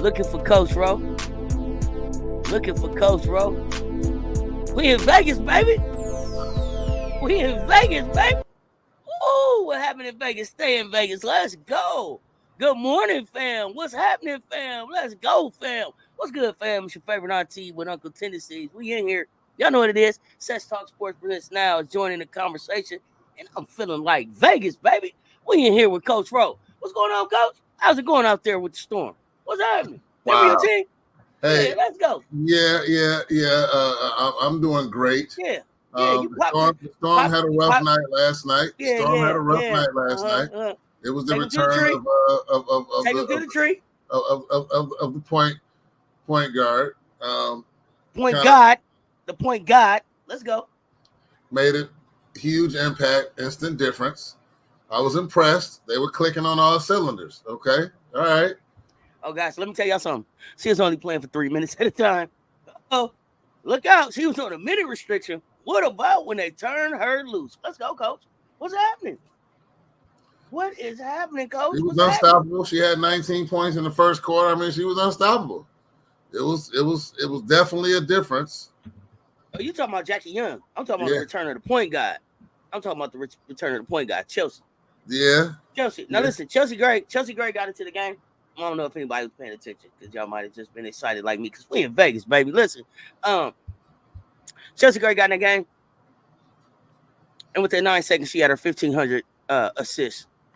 Looking for Coach Ro. Looking for Coach Ro. We in Vegas, baby. We in Vegas, baby. Ooh, what happened in Vegas? Stay in Vegas. Let's go. Good morning, fam. What's happening, fam? Let's go, fam. What's good, fam? It's your favorite auntie with Uncle Tendencies. We in here. Y'all know what it is. Cess Talk Sports Presents Now is joining the conversation, and I'm feeling like Vegas, baby. We in here with Coach Ro. What's going on, Coach? How's it going out there with the storm? What's happening? Wow. Your team? Hey, yeah, let's go. Yeah. I'm doing great. Yeah. The Storm had a rough night last night. Storm had a rough night last night. It was the return of the point guard. The point guard. Let's go. Made a huge impact, instant difference. I was impressed. They were clicking on all cylinders. Okay, all right. Oh, guys, let me tell y'all something. She was only playing for 3 minutes at a time. Oh, look out. She was on a minute restriction. What about when they turned her loose? Let's go, Coach. What's happening? What is happening, Coach? She was unstoppable. She had 19 points in the first quarter. I mean, she was unstoppable. It was definitely a difference. Oh, you talking about Jackie Young? I'm talking about the return of the point guard. I'm talking about the return of the point guard, Chelsea. Yeah. Chelsea. Now listen, Chelsea Gray got into the game. I don't know if anybody was paying attention because y'all might have just been excited like me because we in Vegas, baby. Listen, Chelsea Gray got in the game, and within 9 seconds, she had her 1,500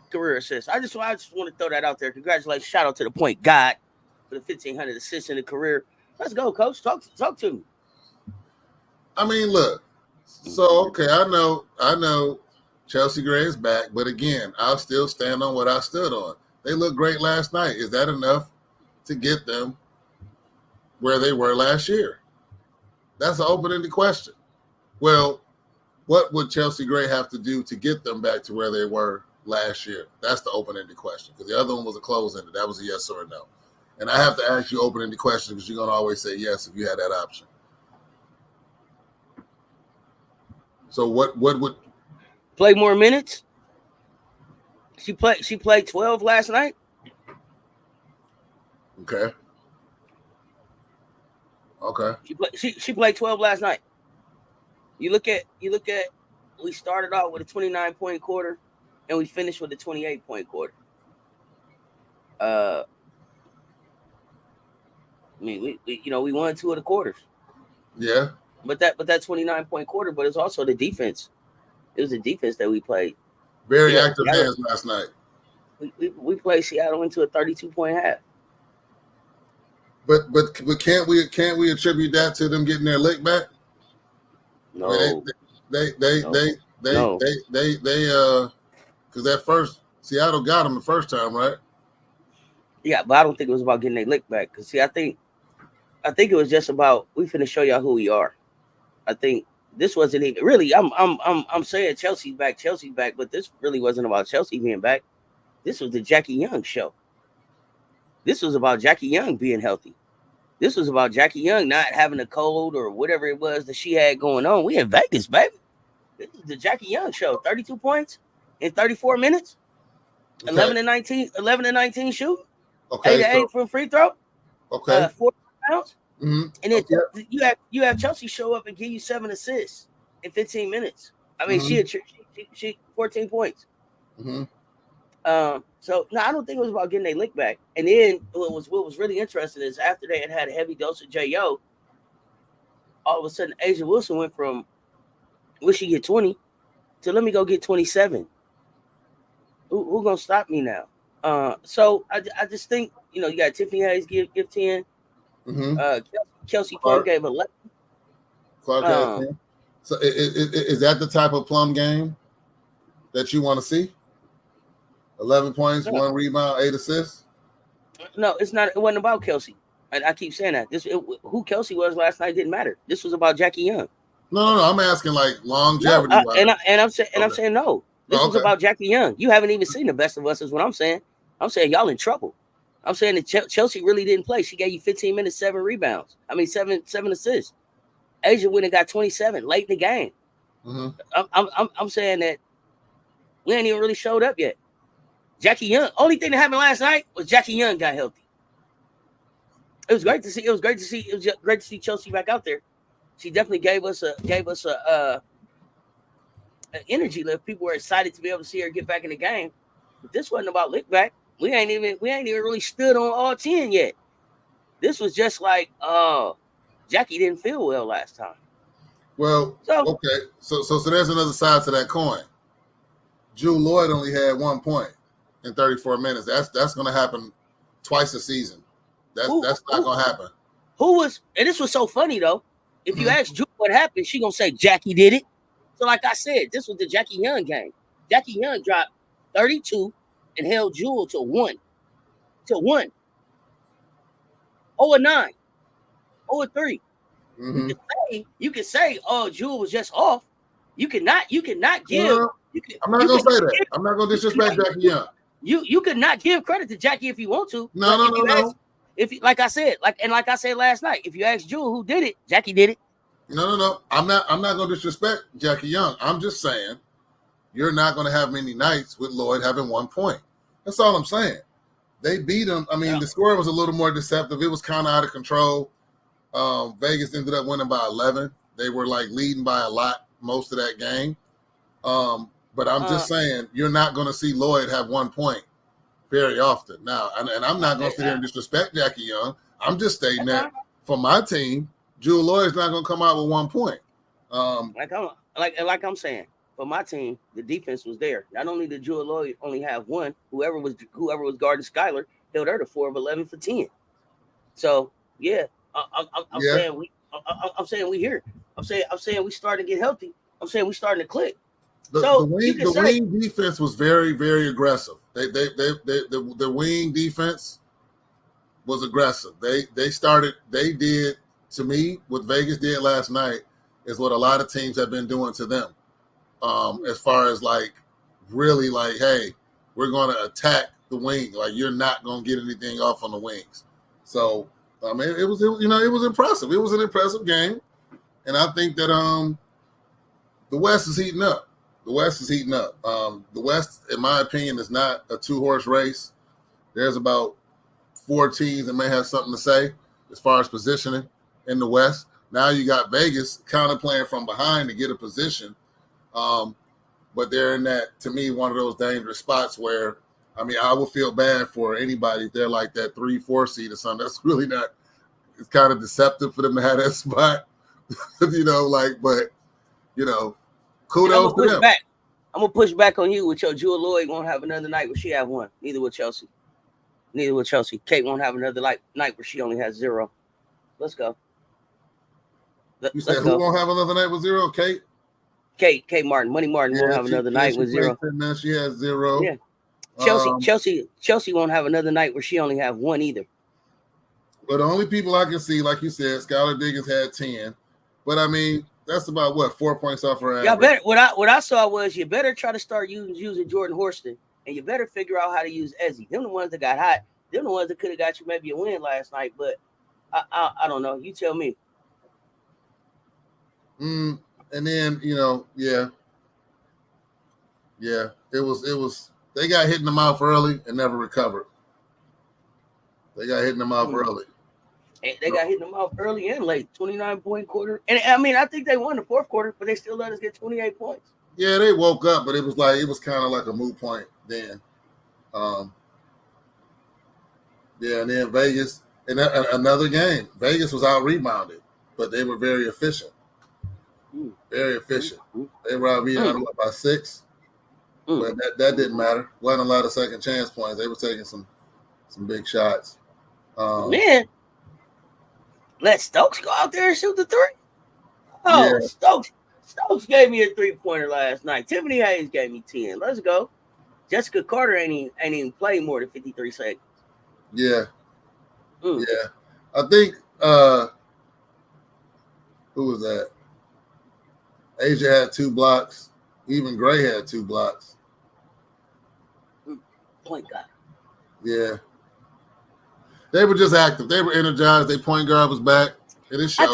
career assists. I just want to throw that out there. Congratulations, shout out to the point guard for the 1,500 assists in the career. Let's go, Coach. Talk to me. I mean, look. So okay, I know Chelsea Gray is back, but again, I'll still stand on what I stood on. They looked great last night. Is that enough to get them where they were last year? That's an open-ended question. Well, what would Chelsea Gray have to do to get them back to where they were last year? That's the open-ended question because the other one was a close-ended. That was a yes or a no. And I have to ask you open-ended questions because you're going to always say yes if you had that option. So what would play more minutes? She played 12 last night. Okay. She played 12 last night. You look at we started out with a 29-point quarter and we finished with a 28-point quarter. I mean we won 2 of the quarters. Yeah. But that 29-point quarter, but it's also the defense. It was the defense that we played. Very active hands last night. We played Seattle into a 32-point half. But can't we attribute that to them getting their lick back? No. I mean, they because that first Seattle got them the first time, right? Yeah, but I don't think it was about getting their lick back. Because see, I think it was just about we finna show y'all who we are. I think this wasn't even really. I'm saying Chelsea's back, but this really wasn't about Chelsea being back. This was the Jackie Young show. This was about Jackie Young being healthy. This was about Jackie Young not having a cold or whatever it was that she had going on. We in Vegas, baby. This is the Jackie Young show. 32 points in 34 minutes. Okay. 11 and 19 shooting. Okay. 8 from free throw. Okay. 4 pounds. Mm-hmm. And then you have Chelsea show up and give you 7 assists in 15 minutes. I mean, she 14 points. Mm-hmm. So no, I don't think it was about getting a lick back. And then what was really interesting is after they had a heavy dose of J.O., all of a sudden Asia Wilson went from will she get 20 to let me go get 27. Who gonna stop me now? So I just think you got Tiffany Hayes give 10. Mm-hmm. Kelsey Plum gave 11. Clark had 10. So is that the type of Plum game that you want to see? 11 points, 1 rebound, 8 assists? No, it's not. It wasn't about Kelsey. I keep saying that. Who Kelsey was last night didn't matter. This was about Jackie Young. No. I'm asking like longevity. I'm saying no. This was about Jackie Young. You haven't even seen the best of us, is what I'm saying. I'm saying y'all in trouble. I'm saying that Chelsea really didn't play. She gave you 15 minutes, 7 rebounds. I mean, seven assists. Asia went and got 27 late in the game. Mm-hmm. I'm saying that we ain't even really showed up yet. Jackie Young. Only thing that happened last night was Jackie Young got healthy. It was great to see. It was great to see. It was great to see Chelsea back out there. She definitely gave us an energy lift. People were excited to be able to see her get back in the game. But this wasn't about lick back. We ain't even really stood on all 10 yet. This was just like Jackie didn't feel well last time. Well, okay. So there's another side to that coin. Jewel Lloyd only had 1 point in 34 minutes. That's going to happen twice a season. That's not going to happen. And this was so funny though. If you ask Jewel what happened, she gonna say Jackie did it. So like I said, this was the Jackie Young game. Jackie Young dropped 32 and held Jewel to 1. 0-9. 0-3. You can say, oh, Jewel was just off. You cannot give. I'm not gonna say that. I'm not gonna disrespect Jackie Young. You could not give credit to Jackie if you want to. No. If like I said last night, if you ask Jewel who did it, Jackie did it. No. I'm not gonna disrespect Jackie Young. I'm just saying you're not gonna have many nights with Lloyd having 1 point. That's all I'm saying. They beat him. I mean, the score was a little more deceptive. It was kind of out of control. Vegas ended up winning by 11. They were like leading by a lot most of that game. But I'm just saying you're not going to see Lloyd have 1 point very often now. And I'm not going to sit here and disrespect Jackie Young. I'm just stating that for my team, Jewel Lloyd's not going to come out with 1 point. Like I'm saying, for my team, the defense was there. Not only did Jewel Lloyd only have 1, whoever was guarding Skylar held her to 4 of 11 for 10. So yeah, I'm saying we here. I'm saying we starting to get healthy. I'm saying we starting to click. The wing defense was very, very aggressive. The wing defense was aggressive. They did to me what Vegas did last night is what a lot of teams have been doing to them. As far as like really like, hey, we're going to attack the wing. Like you're not going to get anything off on the wings. So I mean, it was impressive. It was an impressive game, and I think that the West is heating up. The West, in my opinion, is not a 2-horse race. There's about 4 teams that may have something to say as far as positioning in the West. Now you got Vegas kind of playing from behind to get a position, but they're in that, to me, one of those dangerous spots where, I mean, I would feel bad for anybody if they're like that 3-4 seed or something. That's really not. It's kind of deceptive for them to have that spot, but kudos to them. I'm gonna push back on you with your Jewel Lloyd won't have another night where she have 1. Neither will Chelsea. Kate won't have another night where she only has 0. Let's go. You said who won't have another night with 0? Kate Martin. Money Martin won't have another night with 0. Now she has 0. Yeah. Chelsea won't have another night where she only have 1 either. But the only people I can see, like you said, Skylar Diggins had 10. But I mean, that's about 4 points off her average. Yeah, what I saw was you better try to start using Jordan Horston, and you better figure out how to use Ezzy. Them the ones that got hot. Them the ones that could have got you maybe a win last night. But I don't know. You tell me. And then yeah. It was. They got hit in the mouth early and never recovered. They got hit in the mouth early. They got hit in the mouth early and late. 29-point quarter. And I mean, I think they won the 4th quarter, but they still let us get 28 points. Yeah, they woke up, but it was kind of like a moot point then. And then Vegas, and another game. Vegas was out rebounded, but they were very efficient. Very efficient. They were out rebounded by 6. But that didn't matter. Wasn't a lot of second chance points. They were taking some big shots. Man, let Stokes go out there and shoot the 3. Oh, yeah. Stokes gave me a 3-pointer last night. Tiffany Hayes gave me 10. Let's go. Jessica Carter ain't even played more than 53 seconds. Yeah. Yeah. I think who was that? Asia had 2 blocks. Even Gray had 2 blocks. Point guard. Yeah. They were just active. They were energized. Their point guard was back. And it showed.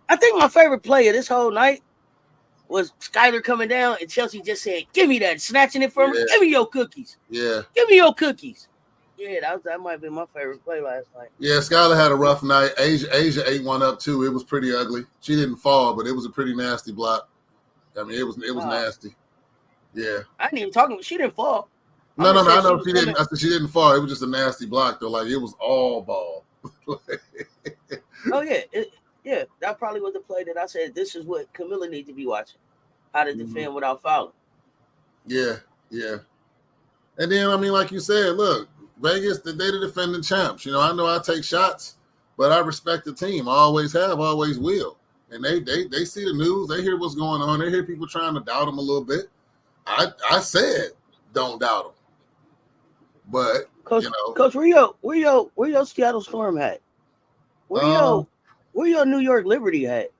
I think my favorite play of this whole night was Skylar coming down and Chelsea just said, "Give me that," snatching it from her. Give me your cookies. Yeah. Give me your cookies. Yeah, that might be my favorite play last night. Yeah, Skylar had a rough night. Asia ate one up too. It was pretty ugly. She didn't fall, but it was a pretty nasty block. I mean, it was Uh, nasty. Yeah. I didn't even talk about. She didn't fall. I'm No, no, just no. saying I she know was she coming. didn't. I said she didn't fall. It was just a nasty block though. Like it was all ball. Oh yeah, that probably was the play that I said. This is what Camilla needs to be watching: how to defend without fouling. Yeah, yeah. And then I mean, like you said, look, Vegas, they the defending champs. You know, I know I take shots, but I respect the team. I always have, always will. And they see the news, they hear what's going on, they hear people trying to doubt them a little bit. I said don't doubt them, but Coach, you know, Coach, where your Seattle Storm at? Where um, your where your New York Liberty at?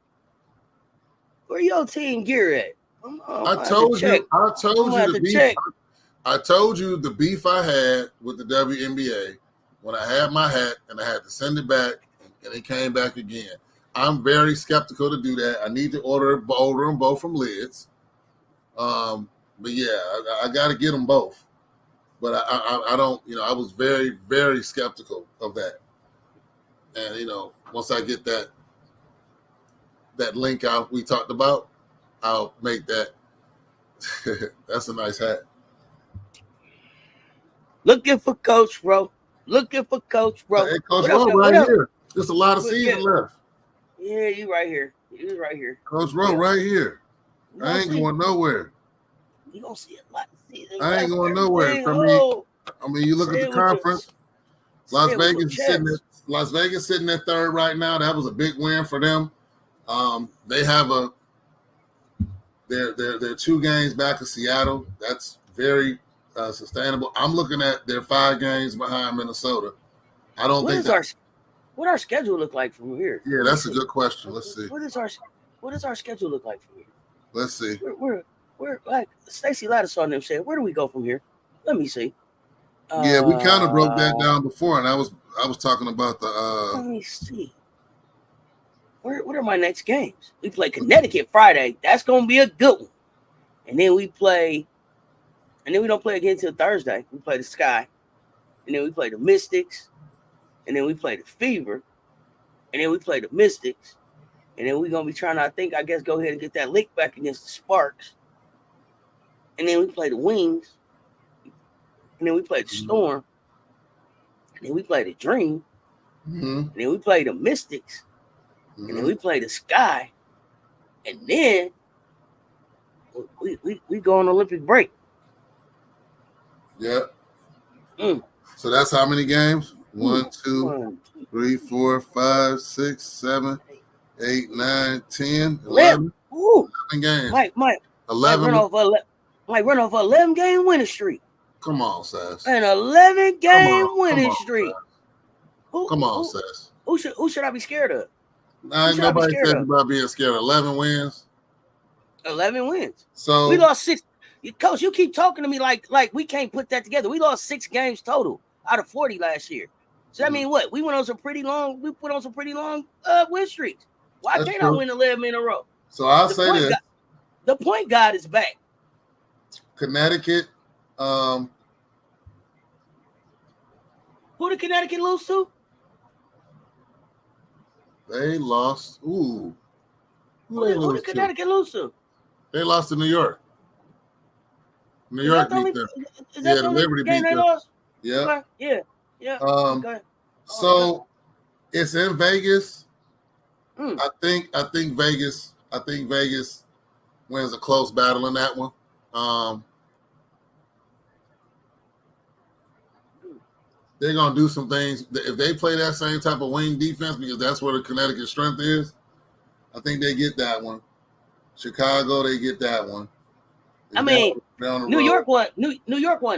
Where your team gear at? I'm I gonna have to told check. you, I I'm told gonna you have the to beef. check. I told you the beef I had with the WNBA when I had my hat and I had to send it back and it came back again. I'm very skeptical to do that. I need to order them both from Lids. But yeah, I got to get them both. But I don't, you know, I was very, very skeptical of that. And, you know, once I get that link out we talked about, I'll make that. That's a nice hat. Looking for Coach Ro. Looking for Coach Ro. Hey, Coach What else? Rowe What right else? here. Just a lot of Yeah, season left. yeah, you right here. You right here. Coach Rowe Yeah, right here. you I gonna ain't see. going nowhere. You gonna see a lot of season I ain't left. going nowhere. Everything. I mean, Oh, you look at say the it with your conference. say it with your chest. Las Vegas sitting at third right now. That was a big win for them. They have they're 2 games back of Seattle. That's very sustainable. I'm looking at their 5 games behind Minnesota. I don't What think is that. our schedule look like from here? Yeah, Let me that's a see. good question. Let's see. What does our schedule look like from here? Let's see. We're like Stacy Lattisaw and them said, where do we go from here? Let me see. Yeah, we kind of broke Uh, that down before, and I was talking about the. Let me see. What are my next games? We play Connecticut Friday. That's gonna be a good one. And then we play, and then we don't play again until Thursday. We play the Sky, and then we play the Mystics, and then we play the Fever, and then we play the Mystics, and then we're gonna be trying to, I guess, go ahead and get that lick back against the Sparks, and then we play the Wings, and then we play the Storm, and then we play the Dream, and then we play the Mystics, and then we play the Sky, and then we go on Olympic break. Yeah. Mm. So that's how many games? 1, 2, 1, 3, 4, 5, 6, 7, 8, 9, 10, 11. 11. Ooh, 11 games. might 11. run off a 11-game winning streak. Come on, Sass. An 11-game Come winning on, streak. Sass. Come on, Sass. Who should I be scared of? Ain't nobody said about being scared. 11 wins. 11 wins. So We lost 6. Coach, you keep talking to me like we can't put that together. We lost 6 games total out of 40 last year. So that mean what? We put on some pretty long win streaks. Why can't I win 11 in a row? So I'll say this. The point guard is back. Connecticut. Who did Connecticut lose to? They lost. Ooh. Who did Connecticut lose to? They lost to New York. New York beat them. Yeah, the Liberty beat them. Lost? Yeah. Okay. Yeah. Okay. So it's in Vegas. I think Vegas wins a close battle in that one. They're gonna do some things. If they play that same type of wing defense, because that's where the Connecticut strength is, I think they get that one. Chicago, they get that one. I mean, New York won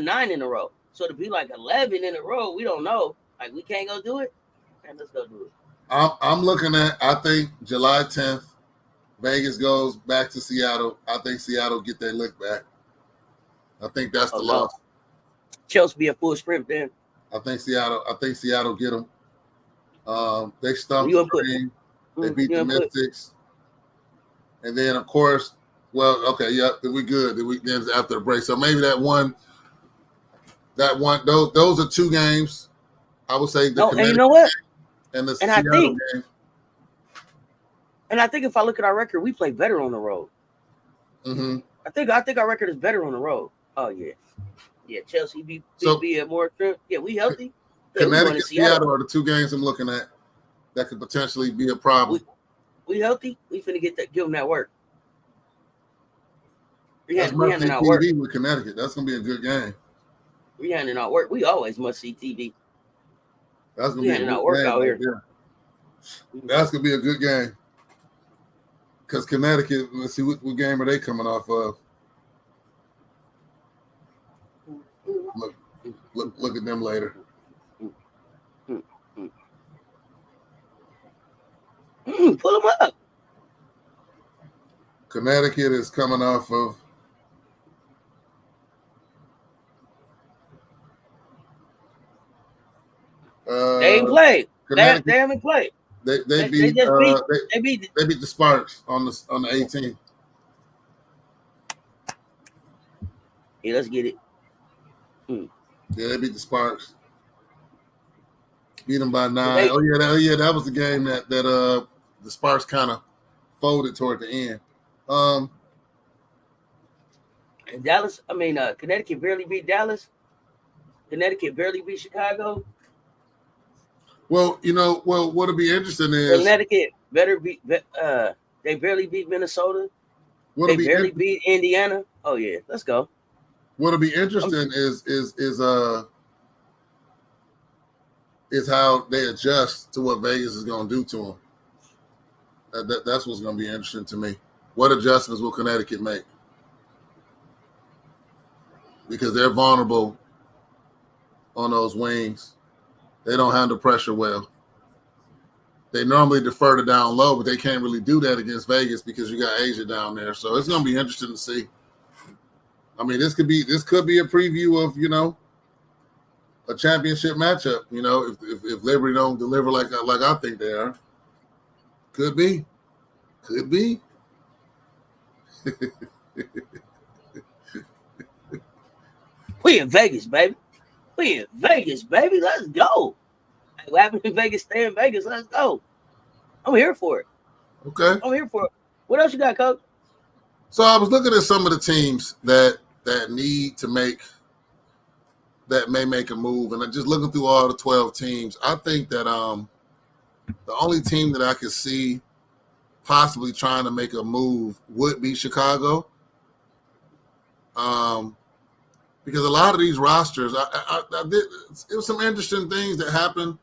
9 in a row. So to be like 11 in a row, we don't know. Like we can't go do it. And let's go do it. I'm looking at. I think July 10th, Vegas goes back to Seattle. I think Seattle get their lick back. I think that's the loss. Chelsea be a full sprint then. I think Seattle get them. They stumped the Dream. They beat the Mystics. And then, of course, well, okay, yeah, we good. Then after the break. So maybe that That one, those are two games. I would say the No, and you Connecticut know what? and the And I Seattle think, game. if I look at our record, we play better on the road. Mm-hmm. I think our record is better on the road. Oh yeah, yeah. Chelsea So be a more trip. Yeah, we healthy. Yeah, we going to Connecticut, Seattle. Seattle are the two games I'm looking at that could potentially be a We problem. we healthy. We finna give them that work. That's We must see handing out work. TV with Connecticut. That's gonna be a good game. We handing out work. We always must see TV. That's gonna We be a handing good out work game out right here. there. That's gonna be a good game. Because Connecticut, let's see what game are they coming off of. Look at them later. Pull them up. Connecticut is coming off of They ain't played. They Connecticut. haven't played. They They beat just beat. They beat. they beat the Sparks on the 18th. Yeah, let's get it. Yeah, they beat the Sparks. Beat them by 9. They, That was the game that the Sparks kind of folded toward the end. Dallas. Connecticut barely beat Dallas. Connecticut barely beat Chicago. Well, what'll be interesting is Connecticut better beat. They barely beat Minnesota. what'll They be barely beat Indiana. Oh yeah, let's go. what'll be interesting is how they adjust to what Vegas is going to do to them. That's what's going to be interesting to me. What adjustments will Connecticut make? Because they're vulnerable on those wings. They don't handle pressure well. They normally defer to down low, but they can't really do that against Vegas because you got Asia down there. So it's going to be interesting to see. I mean, this could be a preview of, a championship matchup. If Liberty don't deliver like I think they are, could be. We in Vegas, baby. Let's go. What happened in Vegas? Stay in Vegas. Let's go. I'm here for it. Okay. I'm here for it. What else you got, Coach? So I was looking at some of the teams that need to may make a move, and I'm just looking through all the 12 teams. I think that the only team that I could see possibly trying to make a move would be Chicago. Because a lot of these rosters, it was some interesting things that happened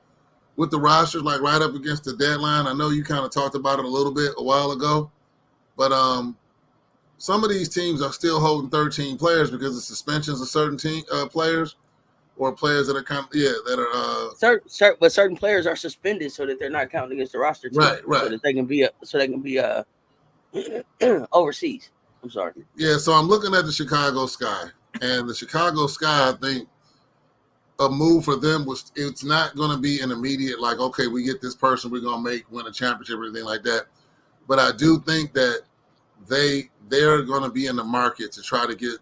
with the rosters, like right up against the deadline. I know you kind of talked about it a little bit a while ago, but some of these teams are still holding 13 players because of suspensions of certain players or players that are certain players are suspended so that they're not counting against the roster too, right, so that they can be overseas. I'm sorry. Yeah, so I'm looking at the Chicago Sky, and the Chicago Sky, I think a move for them it's not going to be an immediate like, okay, we get this person, we're going to win a championship or anything like that. But I do think that they're going to be in the market to try to get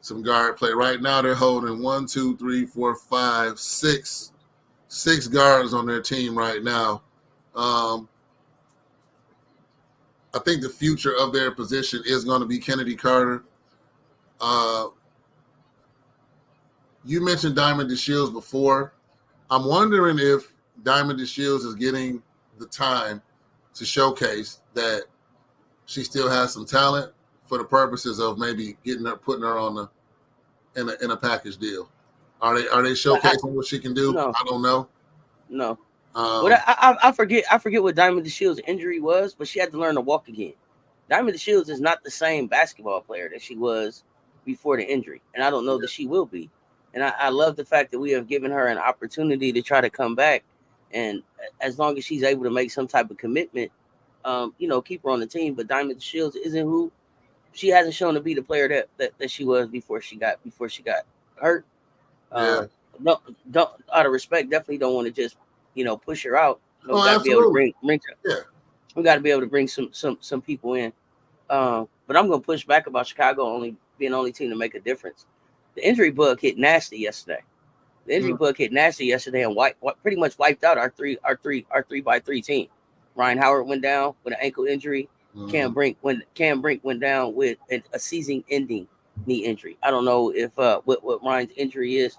some guard play. Right now, they're holding 1, 2, 3, 4, 5, 6 guards on their team right now. I think the future of their position is going to be Kennedy Carter. You mentioned Diamond DeShields before. I'm wondering if Diamond DeShields is getting the time to showcase that she still has some talent for the purposes of maybe putting her on in a package deal. Are they showcasing what she can do? No. I don't know. No. But I forget what Diamond DeShields' injury was, but she had to learn to walk again. Diamond DeShields is not the same basketball player that she was before the injury, and I don't know that she will be. And I love the fact that we have given her an opportunity to try to come back, and as long as she's able to make some type of commitment, keep her on the team. But Diamond DeShields isn't who she hasn't shown to be the player that she was before she got hurt. Yeah. Don't out of respect, definitely don't want to just push her out. We got to be able to bring we got to be able to bring some people in. But I'm gonna push back about Chicago being the only team to make a difference. The injury bug hit nasty yesterday. The injury Mm, bug hit nasty yesterday and pretty much wiped out our 3-by-3 team. Ryan Howard went down with an ankle injury. mm-hmm. Cam Brink went down with a season-ending knee injury. I don't know if what Ryan's injury is.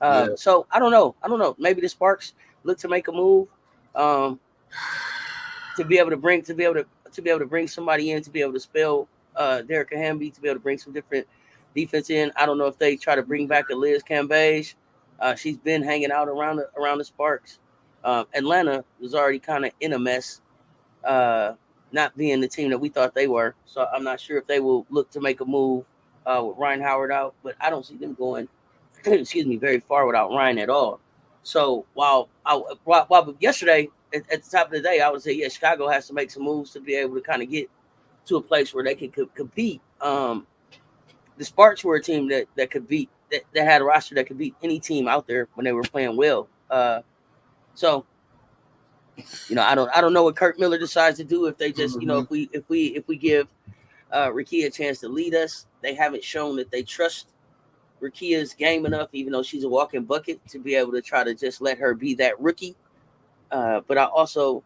Yeah. So I don't know. Maybe the Sparks look to make a move um, to be able to bring somebody in to be able to spell Derek Hamby, to be able to bring some different defense in. I don't know if they try to bring back a Liz Cambage. She's been hanging out around the Sparks. Atlanta was already kind of in a mess, not being the team that we thought they were. So I'm not sure if they will look to make a move with Ryan Howard out, but I don't see them going, excuse me, very far without Ryan at all. So while yesterday at the top of the day, I would say, yeah, Chicago has to make some moves to be able to kind of get to a place where they can compete. The Sparks were a team that could beat that had a roster that could beat any team out there when they were playing well. So I don't know what Kirk Miller decides to do if they just Mm-hmm. if we give Rakia a chance to lead us. They haven't shown that they trust Rakia's game enough, even though she's a walking bucket, to be able to try to just let her be that rookie. But I also,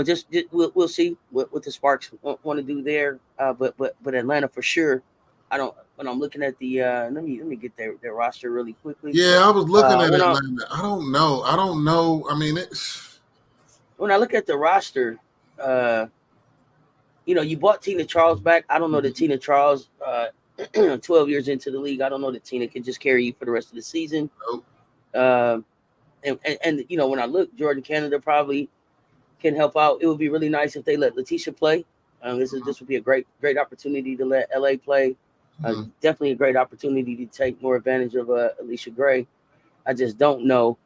just we'll see what the Sparks want to do there. But Atlanta for sure. I don't. When I'm looking at the let me get their roster really quickly. Yeah, I was looking at When I Atlanta. I don't know. I don't know. I mean, when I look at the roster, uh, you bought Tina Charles back. I don't know that Tina Charles, 12 years into the league, I don't know that Tina can just carry you for the rest of the season. nope. Uh, and when I look, Jordan Canada probably can help out. It would be really nice if they let Letitia play. This would be a great opportunity to let LA play. Mm-hmm. Definitely a great opportunity to take more advantage of Alicia Gray. I just don't know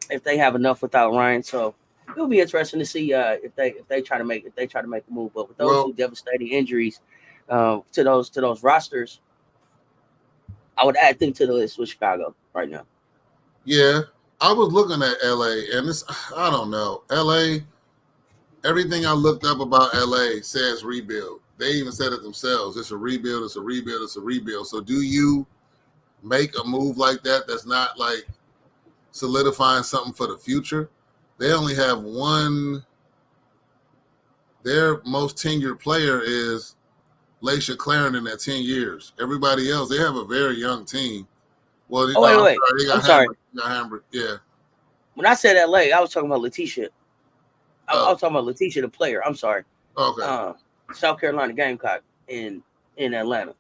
if they have enough without Ryan. So it'll be interesting to see if they try to make a move. But with those Well, two devastating injuries to those rosters, I would add them to the list with Chicago right now. yeah, I was looking at LA, and this, I don't know. LA, everything I looked up about LA says rebuild. They even said it themselves. It's a rebuild. It's a rebuild. It's a rebuild. So, do you make a move like that? That's not like solidifying something for the future. They only have one. Their most tenured player is Laisha Clarendon at 10 years. Everybody else, they have a very young team. Well, Oh wait, I'm wait. sorry, they I'm got sorry. Hamburg. They got Hamburg. Yeah. When I said LA, I was talking about Letitia. I Oh, was talking about Letitia, the player. I'm sorry. okay. Uh, South Carolina Gamecock in Atlanta.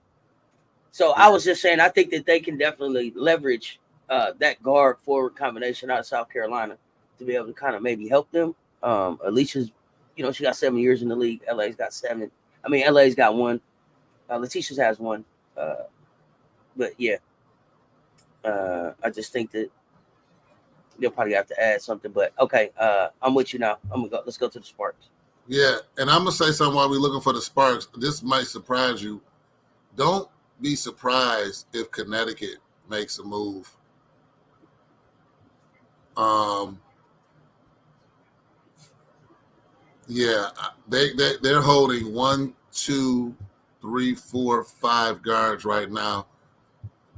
So I Yeah. was just saying, I think that they can definitely leverage that guard forward combination out of South Carolina to be able to kind of maybe help them. Alicia's, she got 7 years in the league. LA's got 7. I mean, LA's got 1. Letitia's has 1. Uh, but yeah, I just think that they'll probably have to add something. But okay, I'm with you now. I'm gonna go. Let's go to the Sparks. Yeah. And I'm going to say something while we're looking for the Sparks. This might surprise you. Don't be surprised if Connecticut makes a move. Um, yeah, they're holding 1, 2, 3, 4, 5 guards right now.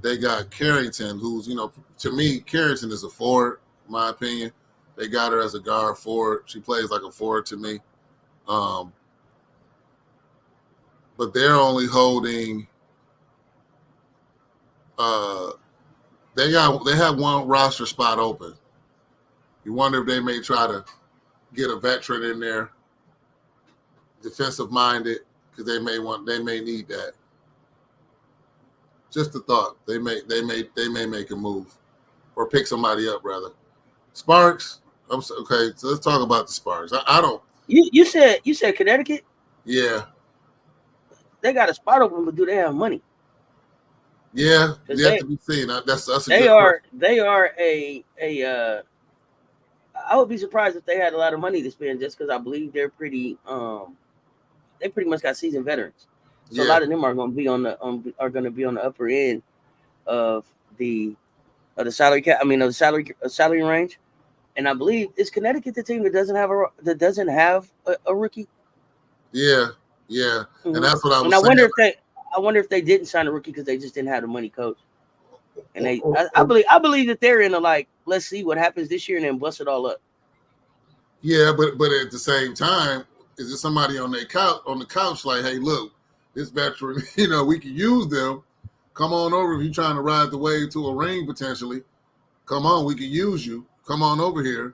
They got Carrington, who's, to me, Carrington is a forward, in my opinion. They got her as a guard forward. She plays like a forward to me. Um, but they're only holding they have one roster spot open. You wonder if they may try to get a veteran in there, defensive minded, because they may need that. Just a thought. They may make a move or pick somebody up rather. Sparks. Okay, so let's talk about the Sparks. I don't. You said Connecticut. Yeah, They got a spot open, but do they have money? yeah. Because Yet to be seen. That's a they good are question. they are a. I would be surprised if they had a lot of money to spend, just because I believe they pretty much got seasoned veterans. So a Yeah, lot of them are going to be on the upper end of the salary cap. I mean, of the salary range. And I believe it's Connecticut the team that doesn't have a rookie. yeah, yeah. And Mm-hmm. that's what I And was saying. I I wonder if they didn't sign a rookie because they just didn't have the money, coach. And they, Or, I believe that they're in a like, let's see what happens this year and then bust it all up. yeah, but at the same time, is there somebody on the couch like, hey, look, this veteran, we can use them. Come on over if you're trying to ride the wave to a ring potentially. Come on, we can use you. Come on over here.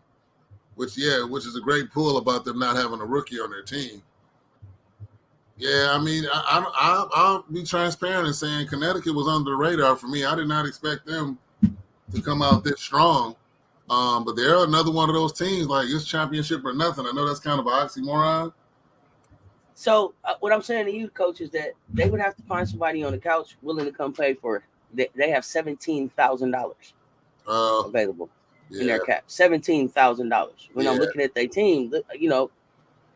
Which is a great pull about them not having a rookie on their team. Yeah, I mean, I'll be transparent in saying Connecticut was under the radar for me. I did not expect them to come out this strong. But they're another one of those teams like it's championship or nothing. I know that's kind of an oxymoron. So what I'm saying to you, coach, is that they would have to find somebody on the couch willing to come play for. They have $17,000 available in their Yeah, cap. $17,000. When I'm yeah. looking at their team,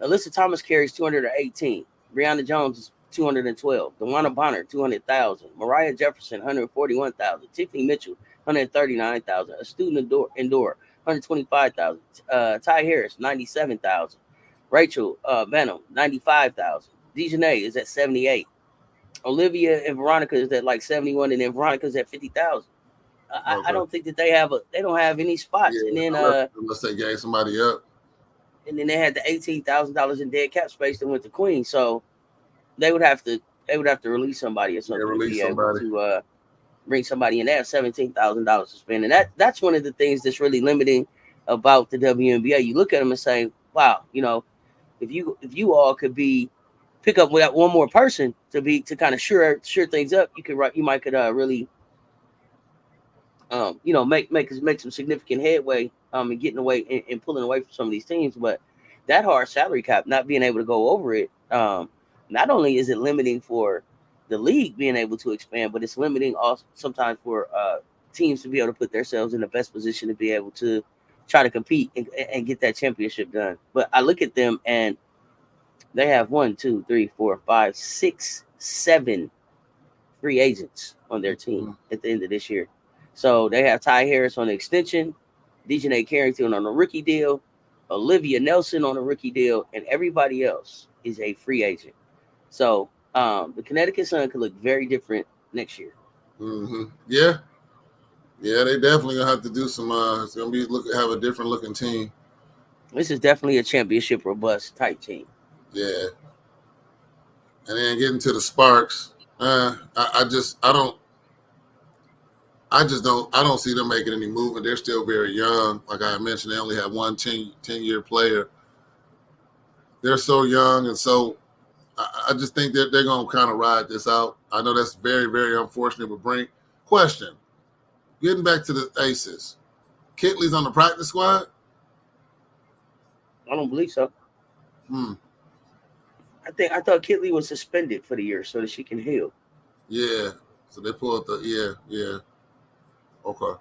Alyssa Thomas carries 218. Brianna Jones is 212. DeWanna Bonner 200,000. Mariah Jefferson 141,000. Tiffany Mitchell 139,000. A student Endure 125,000. Ty Harris 97,000. Rachel Venom 95,000. Dejanay is at 78. Olivia and Veronica is at like 71, and then Veronica's at 50,000. I Okay. don't think that they don't have any spots, Yeah, and then unless they gave somebody up. they had the $18,000 in dead cap space that went to Queen, so they would have to release somebody or Yeah, something to release be able somebody. to bring somebody in. They have $17,000 to spend, and that's one of the things that's really limiting about the WNBA. You look at them and say, wow, if you all could pick up with that one more person to kind of sure things up, you might could really make some significant headway in getting away and pulling away from some of these teams. But that hard salary cap, not being able to go over it, not only is it limiting for the league being able to expand, but it's limiting also sometimes for teams to be able to put themselves in the best position to be able to try to compete and get that championship done. But I look at them and they have 1, 2, 3, 4, 5, 6, 7 free agents on their team Mhm. at the end of this year. So they have Ty Harris on the extension, Dejanay Carrington on a rookie deal, Olivia Nelson on a rookie deal, and everybody else is a free agent. So the Connecticut Sun could look very different next year. Yeah, yeah. They definitely gonna have to do some. It's gonna have a different looking team. This is definitely a championship robust type team. Yeah, and then getting to the Sparks. I don't see them making any movement. They're still very young. Like I mentioned, they only have one 10-year player. They're so young, and so I just think that they're going to kind of ride this out. I know that's very, very unfortunate, but question. Getting back to the Aces, Kitley's on the practice squad? I don't believe so. Hmm. I thought Kitley was suspended for the year so that she can heal. Yeah. So they pulled yeah. Okay.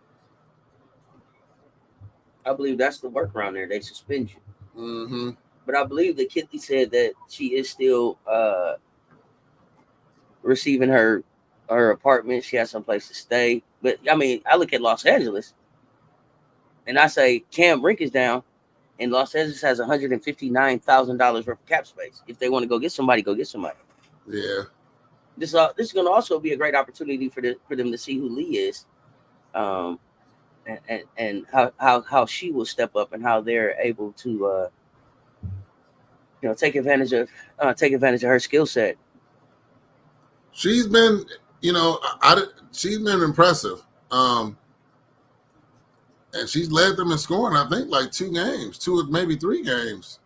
I believe that's the workaround there. They suspend you. Mm-hmm. But I believe that Kitley said that she is still receiving her apartment. She has some place to stay. But I mean, I look at Los Angeles and I say Cam Rink is down, and Los Angeles has $159,000 worth of cap space. If they want to go get somebody, go get somebody. Yeah. This is going to also be a great opportunity for them to see who Lee is, um, and how she will step up and how they're able to take advantage of her skill set. She's been, she's been impressive. And she's led them in scoring, I think, like 2 games, 2 maybe 3 games.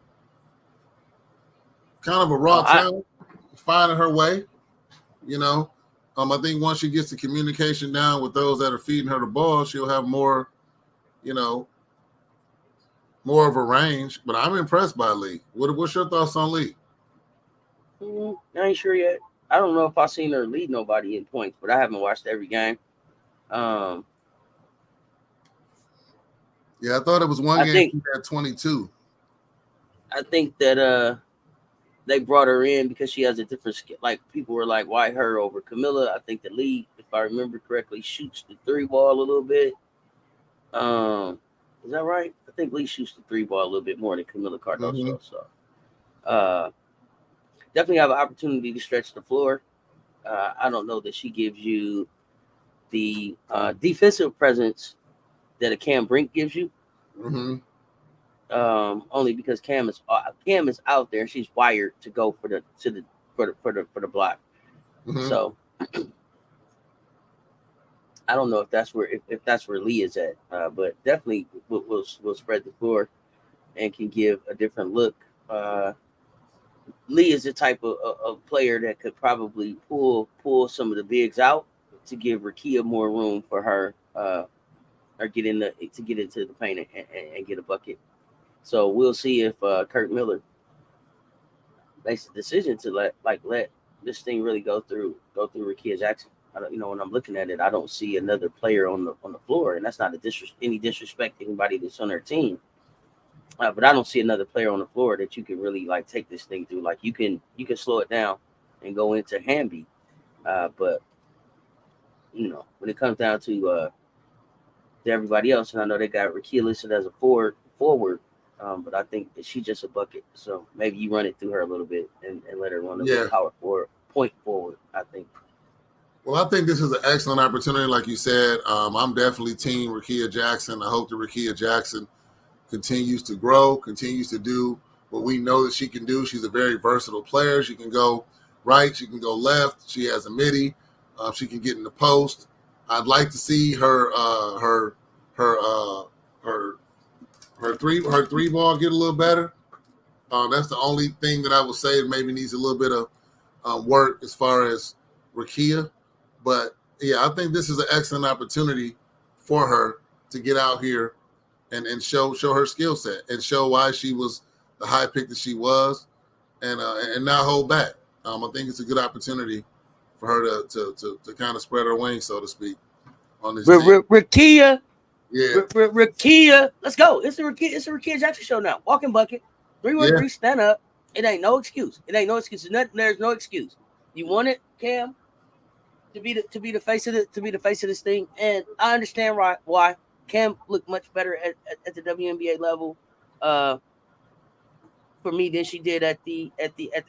Kind of a raw I talent, finding her way, you know. I think once she gets the communication down with those that are feeding her the ball, she'll have more, you know, more of a range. But I'm impressed by Lee. What's your thoughts on Lee? I ain't sure yet. I don't know if I've seen her lead nobody in points, but I haven't watched every game. Um, Yeah, I thought it was one I game think she had 22. I think that they brought her in because she has a different skill. Like people were like, "Why her over Camilla?" I think the lead, if I remember correctly, shoots the three ball a little bit. Is that right? I think Lee shoots the three ball a little bit more than Camilla Mm-hmm. Cardoso. So uh, definitely have an opportunity to stretch the floor. I don't know that she gives you the defensive presence that a Cam Brink gives you. Mm-hmm. Only because Cam is out there and she's wired to go for the block. Mm-hmm. So I don't know if that's where Lee is at, but definitely will spread the floor and can give a different look. Uh, Lee is the type of player that could probably pull some of the bigs out to give Rakia more room for her or get into the paint and get a bucket. So we'll see if Kurt Miller makes the decision to let this thing really go through Rakia Jackson. I don't, when I'm looking at it, I don't see another player on the floor, and that's not any disrespect to anybody that's on their team. But I don't see another player on the floor that you can really like take this thing through. Like you can slow it down and go into Hamby. But when it comes down to everybody else, and I know they got Rakia listed as a forward. But I think that she's just a bucket. So maybe you run it through her a little bit and let her run a little Yeah. power forward, point forward. I think. Well, I think this is an excellent opportunity, like you said. I'm definitely team Rakia Jackson. I hope that Rakia Jackson continues to grow, continues to do what we know that she can do. She's a very versatile player. She can go right, she can go left. She has a midi. She can get in the post. I'd like to see her her her three ball get a little better. That's the only thing that I would say maybe needs a little bit of work as far as Rakia. But yeah, I think this is an excellent opportunity for her to get out here and show her skill set and show why she was the high pick that she was, and not hold back. I think it's a good opportunity for her to kind of spread her wings, so to speak, on this team. Rakia, Yeah, Rakia, let's go. It's a Rakia Jackson show now. Walking bucket, three one yeah, three, stand up. It ain't no excuse. It ain't no excuse. There's no excuse. You want it, Cam, to be the face of this thing, and I understand why Cam looked much better at the WNBA level, uh, for me than she did at the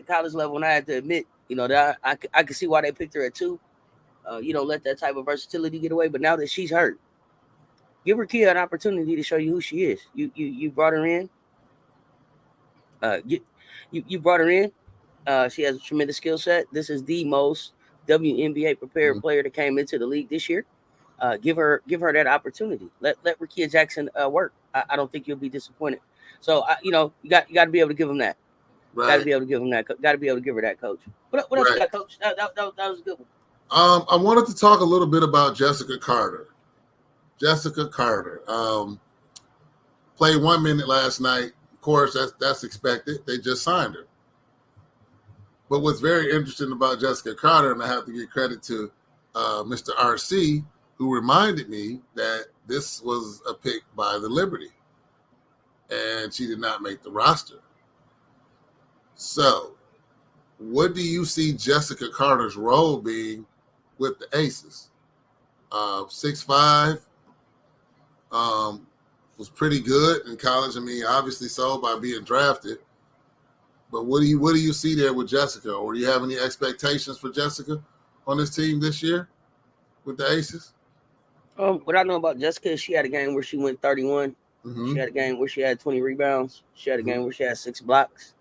college level, and I had to admit, that I could see why they picked her at two. You don't let that type of versatility get away, but now that she's hurt, give her Kia an opportunity to show you who she is. You brought her in. You brought her in. She has a tremendous skill set. This is the most WNBA prepared mhm, player that came into the league this year. Give her that opportunity. Let Rakia Jackson work. I don't think you'll be disappointed. So you got to be able to give him that. Got to right, be able to give him that. Got to be able to give her that, coach. What else you right. got, coach? That was a good one. I wanted to talk a little bit about Jessica Carter. Jessica Carter played 1 minute last night. Of course, that's expected. They just signed her. But what's very interesting about Jessica Carter, and I have to give credit to Mr. RC, who reminded me that this was a pick by the Liberty, and she did not make the roster. So, what do you see Jessica Carter's role being with the Aces? 6'5", was pretty good in college. I mean, obviously so by being drafted. But what do you see there with Jessica, or do you have any expectations for Jessica on this team this year with the Aces? What I know about Jessica is she had a game where she went 31. Mm-hmm. She had a game where she had 20 rebounds. She had a Mm-hmm. game where she had 6 blocks.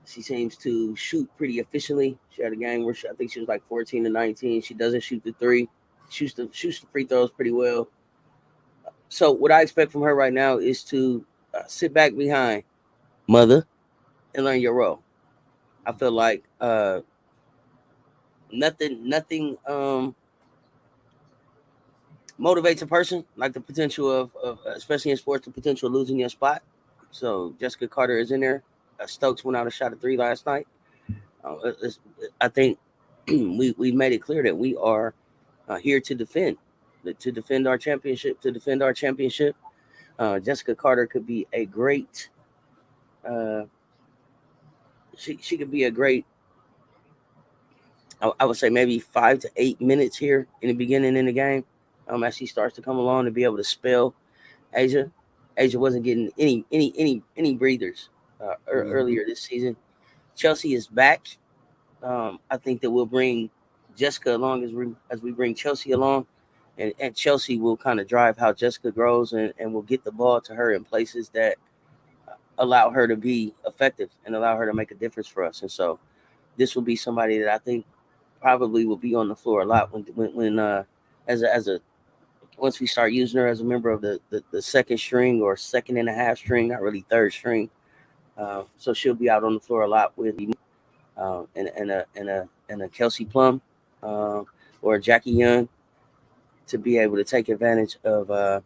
She seems to shoot pretty efficiently. She had a game where I think she was like 14 to 19. She doesn't shoot the three. Shoots the free throws pretty well. So what I expect from her right now is to sit back behind mother and learn your role. I feel like nothing motivates a person like the potential of especially in sports, the potential of losing your spot. So Jessica Carter is in there. Stokes went out and shot a three last night. I think we made it clear that we are here to defend our championship. Jessica Carter could be a great. Uh, she could be a great. I would say maybe 5 to 8 minutes here in the beginning in the game. As she starts to come along to be able to spell Asia. Asia wasn't getting any breathers Mm-hmm. earlier this season. Chelsea is back. I think that will bring Jessica along as we bring Chelsea along, and Chelsea will kind of drive how Jessica grows, and will get the ball to her in places that allow her to be effective and allow her to make a difference for us. And so this will be somebody that I think probably will be on the floor a lot when as a once we start using her as a member of the second string or second and a half string, not really third string. So she'll be out on the floor a lot with and a Kelsey Plum or Jackie Young to be able to take advantage of an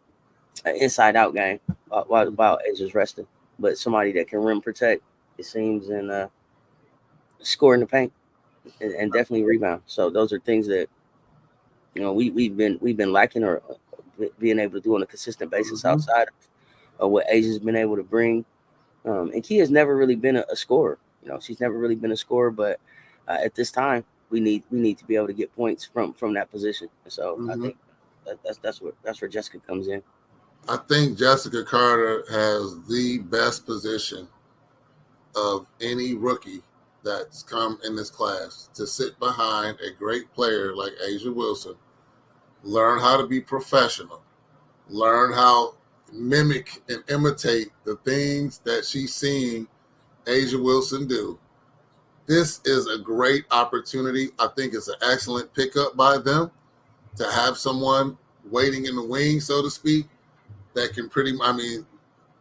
inside out game while Asia's resting. But somebody that can rim protect, it seems, and score in the paint and definitely rebound. So those are things that we've been lacking or being able to do on a consistent basis outside of what Asia's been able to bring. And Kia's never really been a scorer. She's never really been a scorer, but at this time we need to be able to get points from that position. And so I think that's where Jessica comes in. I think Jessica Carter has the best position of any rookie that's come in this class to sit behind a great player like A'ja Wilson, learn how to be professional, learn how to mimic and imitate the things that she's seeing A'ja Wilson do. This is a great opportunity. I think it's an excellent pickup by them to have someone waiting in the wings, so to speak, that can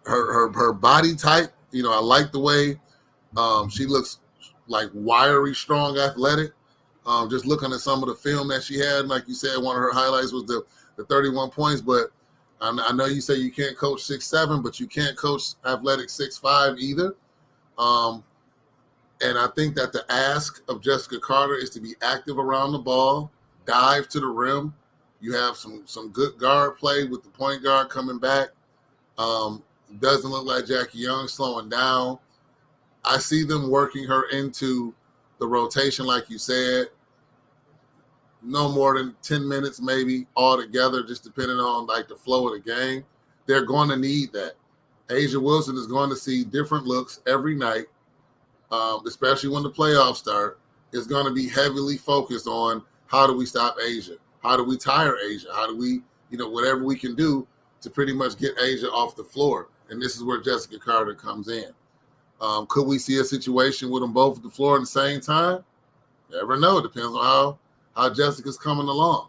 her body type, I like the way she looks like wiry, strong, athletic. Just looking at some of the film that she had, like you said, one of her highlights was the 31 points. But I know you say you can't coach 6'7", but you can't coach athletic 6'5" either. And I think that the ask of Jessica Carter is to be active around the ball, dive to the rim. You have some good guard play with the point guard coming back. Doesn't look like Jackie Young slowing down. I see them working her into the rotation, like you said. No more than 10 minutes maybe altogether, just depending on like the flow of the game. They're going to need that. A'ja Wilson is going to see different looks every night, especially when the playoffs start. It's going to be heavily focused on how do we stop A'ja? How do we tire A'ja? How do we, whatever we can do to pretty much get A'ja off the floor? And this is where Jessica Carter comes in. Could we see a situation with them both at the floor at the same time? Never know. It depends on how Jessica's coming along.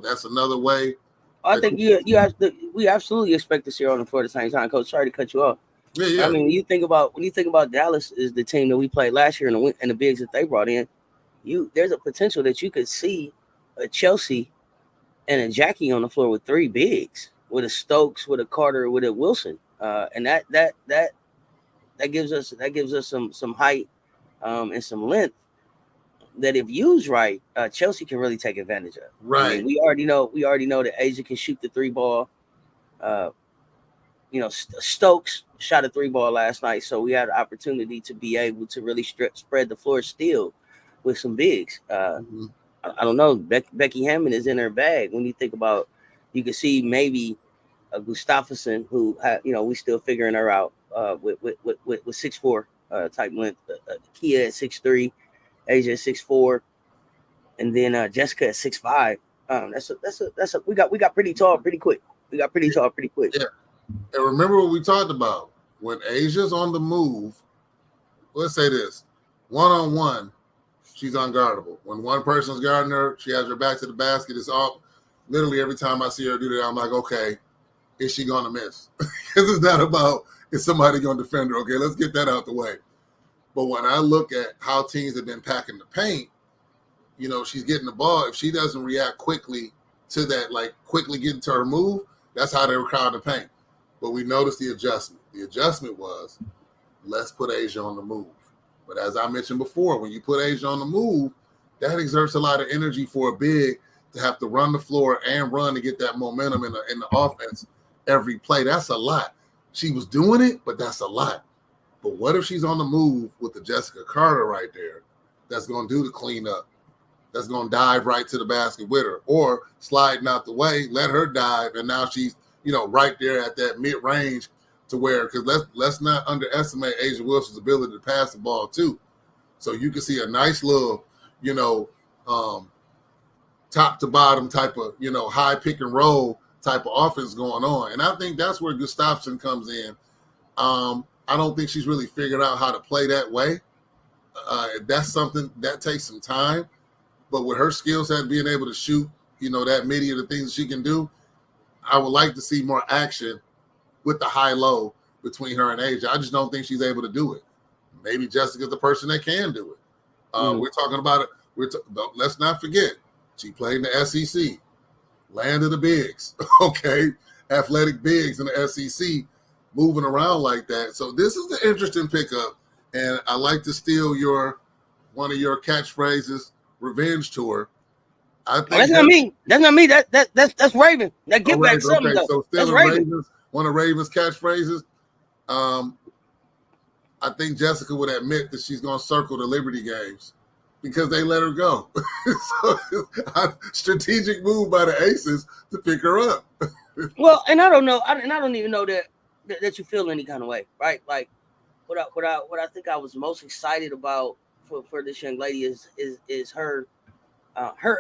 That's another way. I think we absolutely expect to see her on the floor at the same time. Coach, sorry to cut you off. Yeah. I mean, when you think about Dallas is the team that we played last year and the bigs that they brought in, there's a potential that you could see a Chelsea and a Jackie on the floor with three bigs, with a Stokes, with a Carter, with a Wilson, and that gives us some height and some length that if used right, Chelsea can really take advantage of. Right. I mean, we already know that A'ja can shoot the three ball. Stokes shot a three ball last night, so we had an opportunity to be able to really spread the floor still with some bigs. I don't know. Becky Hammond is in her bag. When you think about, you can see maybe a Gustafsson who we still figuring her out with 6'4" type length. Kia at 6'3", A'ja at 6'4", and then Jessica at 6'5". We got pretty tall pretty quick. Yeah. And remember what we talked about. When Asia's on the move, let's say this, one-on-one, she's unguardable. When one person's guarding her, she has her back to the basket. It's all literally every time I see her do that, I'm like, okay, is she going to miss? Because it's not about is somebody going to defend her. Okay, let's get that out the way. But when I look at how teams have been packing the paint, she's getting the ball. If she doesn't react quickly to that, like quickly getting to her move, that's how they were crowding the paint. But we noticed the adjustment. The adjustment was, let's put A'ja on the move. But as I mentioned before, when you put A'ja on the move, that exerts a lot of energy for a big to have to run the floor and run to get that momentum in the offense every play. That's a lot. She was doing it, but that's a lot. But what if she's on the move with the Jessica Carter right there that's going to do the cleanup, that's going to dive right to the basket with her, or sliding out the way, let her dive, and now she's right there at that mid-range to where, because let's not underestimate A'ja Wilson's ability to pass the ball too. So you can see a nice little, top to bottom type of, high pick and roll type of offense going on. And I think that's where Gustafsson comes in. I don't think she's really figured out how to play that way. That's something that takes some time. But with her skill set, being able to shoot, that many of the things she can do, I would like to see more action with the high-low between her and Asia. I just don't think she's able to do it. Maybe Jessica's the person that can do it. We're talking about it. Let's not forget, she played in the SEC, land of the bigs, okay? Athletic bigs in the SEC, moving around like that. So this is the interesting pickup, and I like to steal one of your catchphrases, revenge tour. I think that's not me. That's not me. That's Raven. That get back something okay, though. So that's Ravens, one of Raven's catchphrases. I think Jessica would admit that she's going to circle the Liberty games because they let her go. So, strategic move by the Aces to pick her up. Well, and I don't know. I don't even know that you feel any kind of way, right? Like what I think I was most excited about for this young lady is her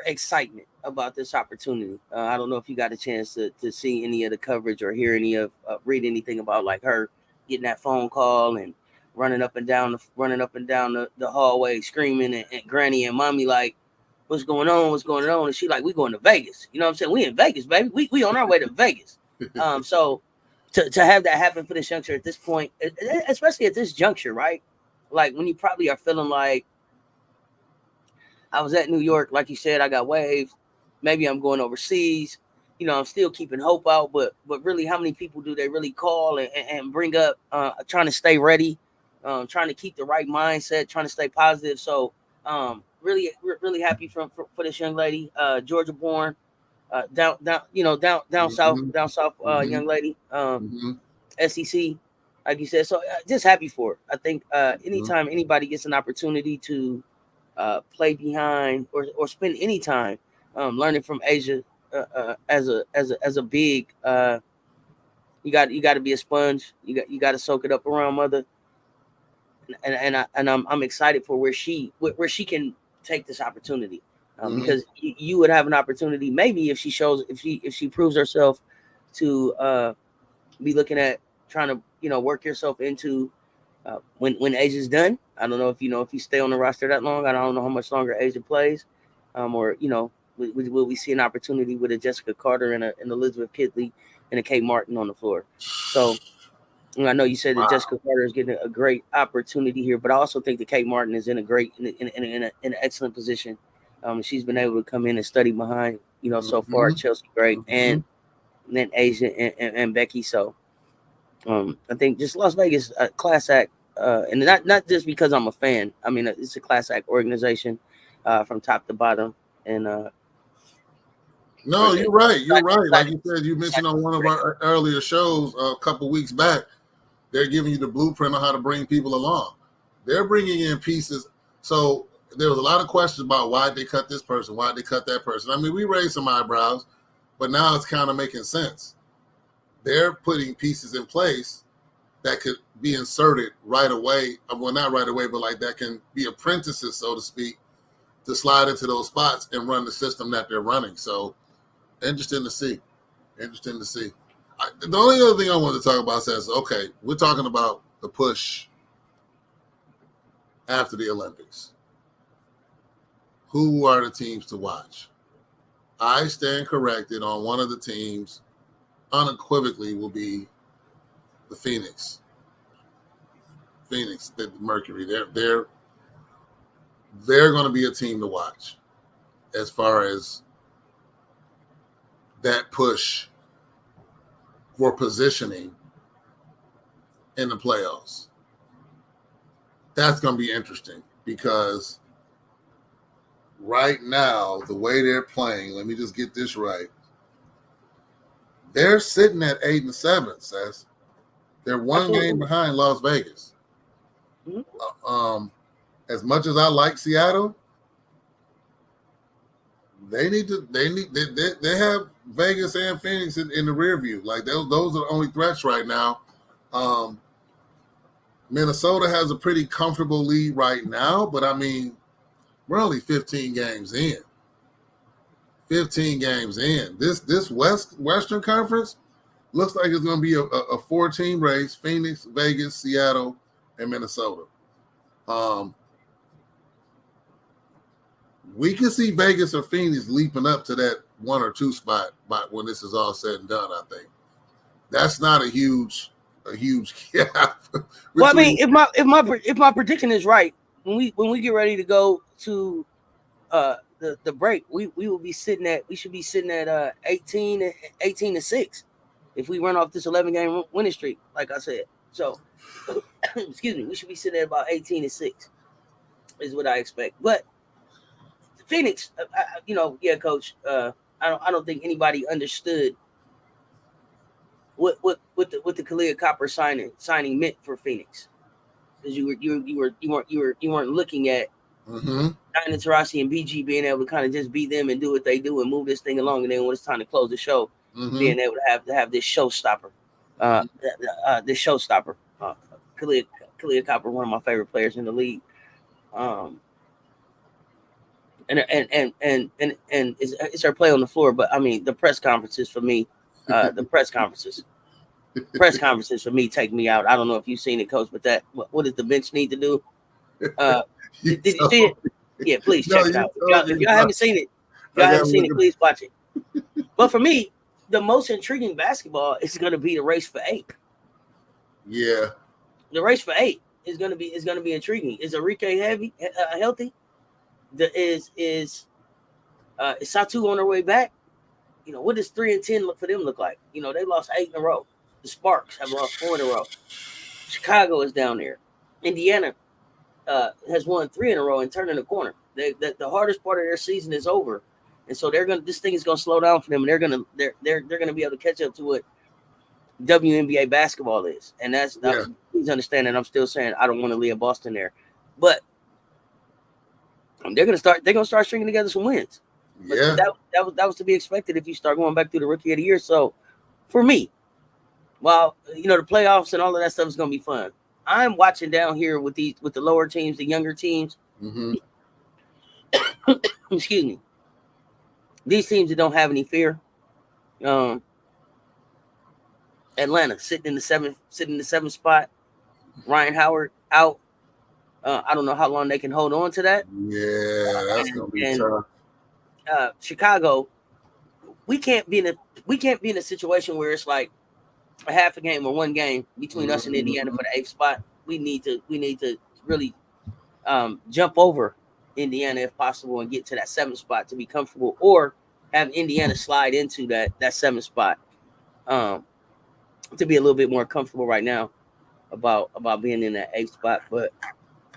excitement about this opportunity. I don't know if you got a chance to see any of the coverage or hear any of read anything about like her getting that phone call and running up and down the hallway screaming and Granny and Mommy like, what's going on? And she like, we going to Vegas. You know what I'm saying? We in Vegas, baby. We on our way to Vegas. So to have that happen for this youngster at this point, especially at this juncture, right? Like when you probably are feeling like, I was at New York, like you said, I got waves. Maybe I'm going overseas. I'm still keeping hope out, but really, how many people do they really call and bring up trying to stay ready, trying to keep the right mindset, trying to stay positive. So really happy for this young lady, Georgia born, down south young lady, SEC, like you said. So just happy for her. I think anytime anybody gets an opportunity to play behind or spend any time learning from Asia as a big, you got to be a sponge. You got to soak it up around mother, and I'm excited for where she can take this opportunity because you would have an opportunity maybe if she proves herself to be looking at trying to work yourself into when Asia's done. I don't know if you stay on the roster that long. I don't know how much longer Asia plays, or will we see an opportunity with a Jessica Carter and an Elizabeth Kidley and a Kate Martin on the floor? So I know you said that Jessica Carter is getting a great opportunity here, but I also think that Kate Martin is in an excellent position. She's been able to come in and study behind so far Chelsea Gray and then Asia and Becky. So I think just Las Vegas class act. And not just because I'm a fan. I mean, it's a class act organization from top to bottom. And no, you're right. You're right. Like you said, you mentioned on one of our earlier shows a couple weeks back, they're giving you the blueprint on how to bring people along. They're bringing in pieces. So there was a lot of questions about why they cut this person, why they cut that person. I mean, we raised some eyebrows, but now it's kind of making sense. They're putting pieces in place that could be inserted right away. Well, not right away, but like that can be apprentices, so to speak, to slide into those spots and run the system that they're running. So interesting to see. The only other thing I want to talk about says, okay, we're talking about the push after the Olympics. Who are the teams to watch? I stand corrected on one of the teams unequivocally will be the Phoenix, the Mercury. They're going to be a team to watch as far as that push for positioning in the playoffs. That's going to be interesting because right now, the way they're playing, let me just get this right. They're sitting at 8-7, Seth. They're one game behind Las Vegas. As much as I like Seattle, they have Vegas and Phoenix in the rear view. Like those are the only threats right now. Minnesota has a pretty comfortable lead right now, but I mean, we're only 15 games in. 15 games in. This Western Conference looks like it's going to be a 4-team race: Phoenix, Vegas, Seattle, and Minnesota. We can see Vegas or Phoenix leaping up to that 1 or 2 spot by when this is all said and done. I think that's not a huge gap. Well, I mean, if my prediction is right, when we get ready to go to the break, we should be sitting at 18-6 if we run off this 11-game winning streak, like I said. So, excuse me, we should be sitting at about 18-6 is what I expect. But Phoenix, yeah, Coach. I don't think anybody understood what the Kalia Copper signing meant for Phoenix, because you weren't looking at Diamond Taurasi and BG being able to kind of just beat them and do what they do and move this thing along, and then when it's time to close the show, being able to have this showstopper, Kalia Copper, one of my favorite players in the league. And it's her play on the floor, but I mean the press conferences for me, press conferences for me take me out. I don't know if you've seen it, Coach, but what does the bench need to do? Did you see it? Yeah, please check it out. If y'all haven't seen it, please watch it. But for me, the most intriguing basketball is going to be the race for 8. Yeah, the race for 8 is going to be intriguing. Is Enrique healthy? Is Satu on their way back? What does 3-10 look for them look like? They lost 8 in a row. The Sparks have lost 4 in a row. Chicago is down there. Indiana has won 3 in a row and turning the corner. The hardest part of their season is over, and so this thing is gonna slow down for them, and they're gonna be able to catch up to what WNBA basketball is, and please understand that I'm still saying I don't want to leave Boston there, but they're gonna start stringing together some wins. Yeah, that was to be expected if you start going back through the rookie of the year. So for me, while the playoffs and all of that stuff is gonna be fun, I'm watching down here with the lower teams, the younger teams. Excuse me. These teams that don't have any fear. Atlanta sitting in the seventh spot. Ryan Howard out. I don't know how long they can hold on to that. Yeah, that's gonna be tough. Chicago, we can't be in a situation where it's like a half a game or one game between us and Indiana for the 8th spot. We need to really jump over Indiana if possible and get to that 7th spot to be comfortable, or have Indiana slide into that 7th spot to be a little bit more comfortable right now about being in that 8th spot. But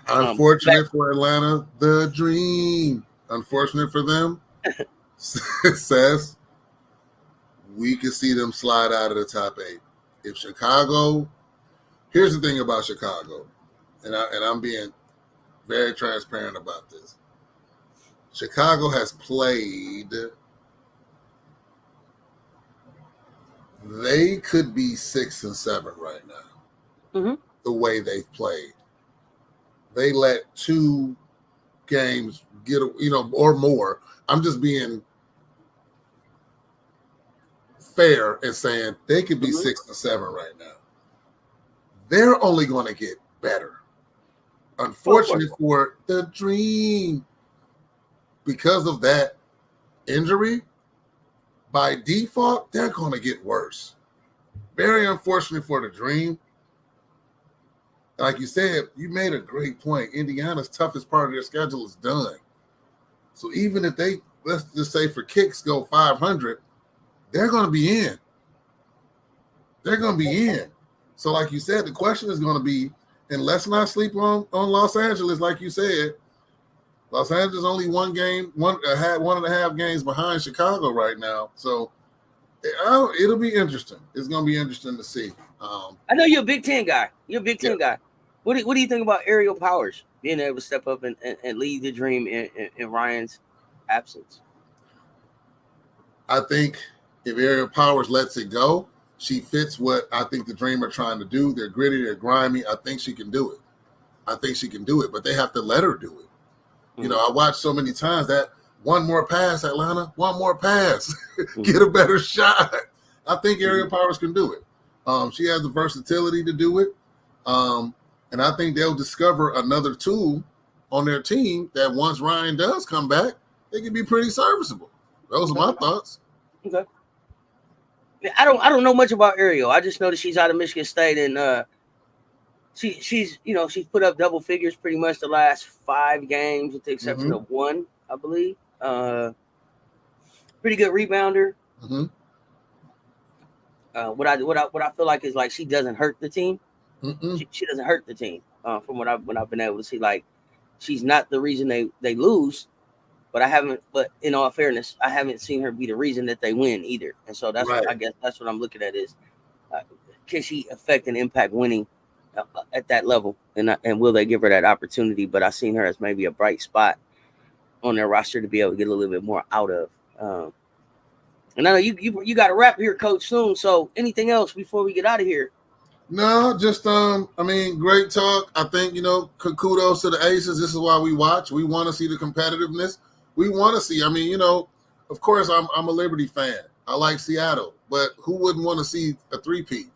unfortunate for Atlanta, the dream. Unfortunate for them, says we could see them slide out of the top 8. If Chicago, here's the thing about Chicago, and I'm being very transparent about this. Chicago has played. They could be 6 and 7 right now. The way they've played, they let 2 games get, or more. I'm just being fair and saying they could be 6 and 7 right now. They're only going to get better. Unfortunately for the dream, because of that injury, by default, they're going to get worse. Very unfortunate for the dream. Like you said, you made a great point. Indiana's toughest part of their schedule is done. So even if they, let's just say for kicks, go 500, they're going to be in. They're going to be in. So like you said, the question is going to be, and let's not sleep on Los Angeles, like you said. Los Angeles only one and a half games behind Chicago right now. So it'll be interesting. It's going to be interesting to see. I know you're a Big Ten guy. Guy. What do you think about Aerial Powers being able to step up and lead the dream in Ryan's absence? I think if Aerial Powers lets it go, she fits what I think the Dream are trying to do. They're gritty, they're grimy. I think she can do it. But they have to let her do it. I watched so many times that One more pass, Atlanta. One more pass. Get a better shot. I think Ariel Powers can do it. She has the versatility to do it. And I think they'll discover another tool on their team that once Ryan does come back, they can be pretty serviceable. Those are my thoughts. Okay. I don't know much about Ariel. I just know that she's out of Michigan State, and she's put up double figures pretty much the last 5 games, with the exception of one, I believe. Pretty good rebounder. What I feel like is like she doesn't hurt the team. She doesn't hurt the team. From what I've been able to see, like she's not the reason they lose. But in all fairness, I haven't seen her be the reason that they win either. And so that's right. I guess that's what I'm looking at is, can she affect and impact winning at that level? And will they give her that opportunity? But I've seen her as maybe a bright spot on their roster to be able to get a little bit more out of. And I know you got to wrap here, Coach, soon. So anything else before we get out of here? No, just great talk. I think kudos to the Aces. This is why we watch. We want to see the competitiveness. We want to see. Of course, I'm a Liberty fan. I like Seattle, but who wouldn't want to see a three-peat?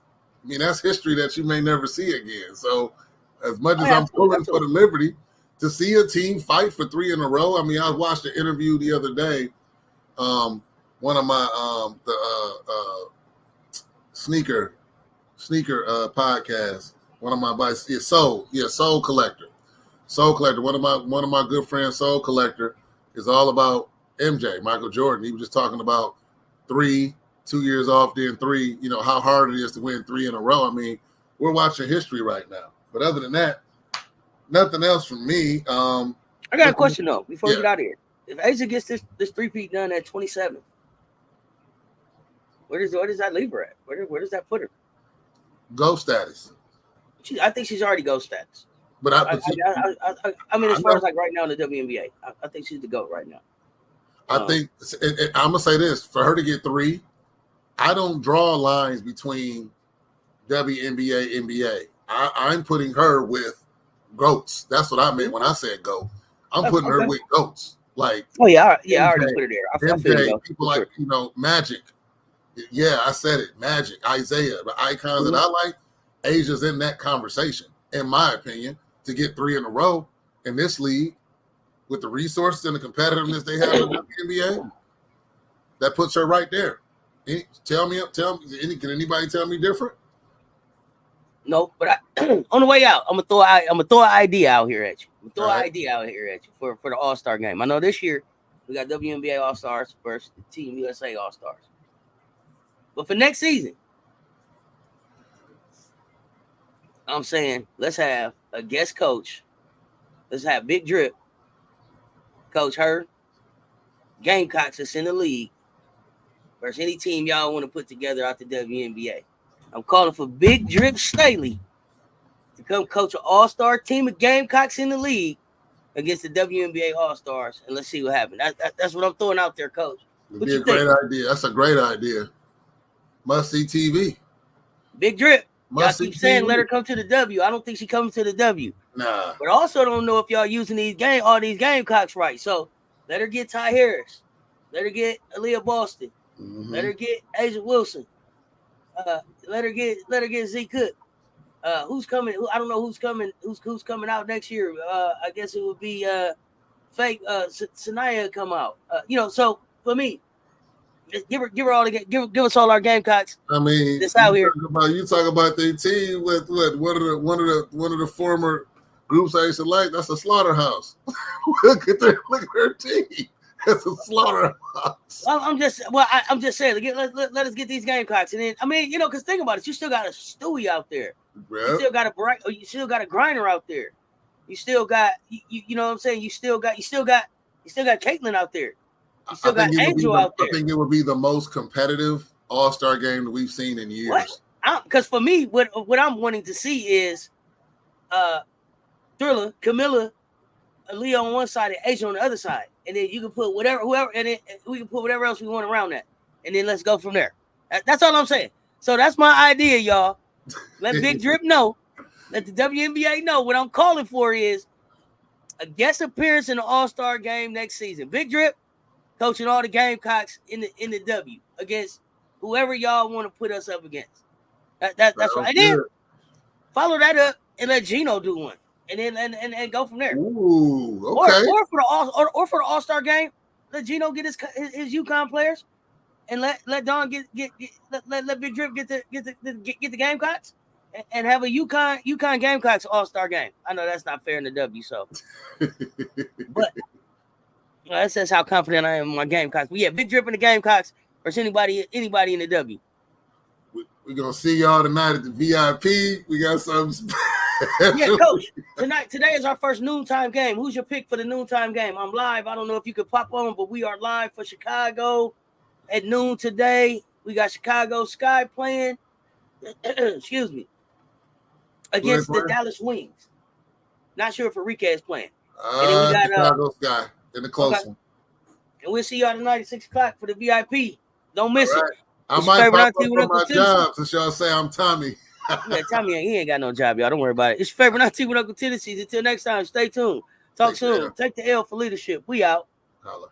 That's history that you may never see again. So, as much as I'm pulling for the Liberty, to see a team fight for 3 in a row. I watched an interview the other day. One of my sneaker podcast. One of my buddies, Soul Collector. One of my good friends, Soul Collector, is all about MJ, Michael Jordan. He was just talking about 3, 2 years off, then 3. How hard it is to win 3 in a row. We're watching history right now. But other than that, nothing else from me. I got a question though before we get out of here. If Asia gets this 3-peat done at 27, where does that leave her at? Where does that put her? Go status. I think she's already go status. But as far as like right now in the WNBA, I think she's the GOAT right now. I think I'm gonna say this: for her to get 3, I don't draw lines between WNBA, NBA. I'm putting her with GOATs. That's what I meant when I said GOAT. I'm putting her with GOATs. Like MJ, I already put her there. MJ, people like Magic. Yeah, I said it. Magic, Isaiah, the icons that I like. Asia's in that conversation, in my opinion, to get 3 in a row in this league with the resources and the competitiveness they have in the NBA. That puts her right there. Can anybody tell me different? No, but on the way out, I'm gonna throw an idea out here at you. For the All-Star game. I know this year we got WNBA All-Stars versus Team USA All-Stars. But for next season, I'm saying let's have a guest coach. Let's have Big Drip coach her Gamecocks that's in the league versus any team y'all want to put together out the WNBA. I'm calling for Big Drip Staley to come coach an all-star team of Gamecocks in the league against the WNBA All-Stars, and let's see what happens. That's what I'm throwing out there, Coach. It'd be a great idea. That's a great idea. Must-see TV. Big Drip. Y'all keep saying let her come to the W. I don't think she comes to the W. Nah. But I also don't know if y'all using all these Gamecocks right. So let her get Ty Harris. Let her get Aaliyah Boston. Let her get Asia Wilson. Let her get Z Cook. Who's coming? I don't know who's coming. Who's coming out next year? I guess it would be fake Sanaya come out. So for me, give us all our Gamecocks. This out here. You talk about their team with one of the former groups I used to like. That's a slaughterhouse. look at her team. It's a slaughterhouse. I'm just saying. Let us get these Gamecocks, and then because think about it, you still got a Stewie out there. Yep. You still got a Grinder out there. You still got you know what I'm saying. You still got Caitlin out there. You still got Angel out there. I think it would be the most competitive All-Star game that we've seen in years. Because for me, what I'm wanting to see is Thriller, Camilla, Aaliyah on one side, and Asia on the other side. And then you can put whoever, and then we can put whatever else we want around that. And then let's go from there. That's all I'm saying. So that's my idea, y'all. Let Big Drip know. Let the WNBA know. What I'm calling for is a guest appearance in the All-Star game next season. Big Drip, coaching all the Gamecocks in the W against whoever y'all want to put us up against. That's right. And then follow that up and let Gino do one, and then and go from there. Ooh, okay. Or for the All-Star game, let Gino get his UConn players, and let Don let Big Drip get the Gamecocks, and have a UConn Gamecocks All-Star game. I know that's not fair in the W, so but that says how confident I am in my Gamecocks. But yeah, Big Drip in the Gamecocks versus anybody in the W. We're gonna see y'all tonight at the VIP. We got something special. Yeah, Coach. Today is our first noontime game. Who's your pick for the noontime game? I'm live. I don't know if you could pop on, but we are live for Chicago at noon today. We got Chicago Sky playing. Excuse me. Against the Dallas Wings. Not sure if Enrique is playing. And then we got Chicago Sky in the close one. And we'll see y'all tonight at 6 o'clock for the VIP. Don't miss it. I might pop up for my job since y'all say I'm Tommy. Yeah, Tommy, he ain't got no job, y'all. Don't worry about it. It's your favorite auntie with Uncle Tennessee. Until next time, stay tuned. Talk soon. Take the L for leadership. We out. Holla.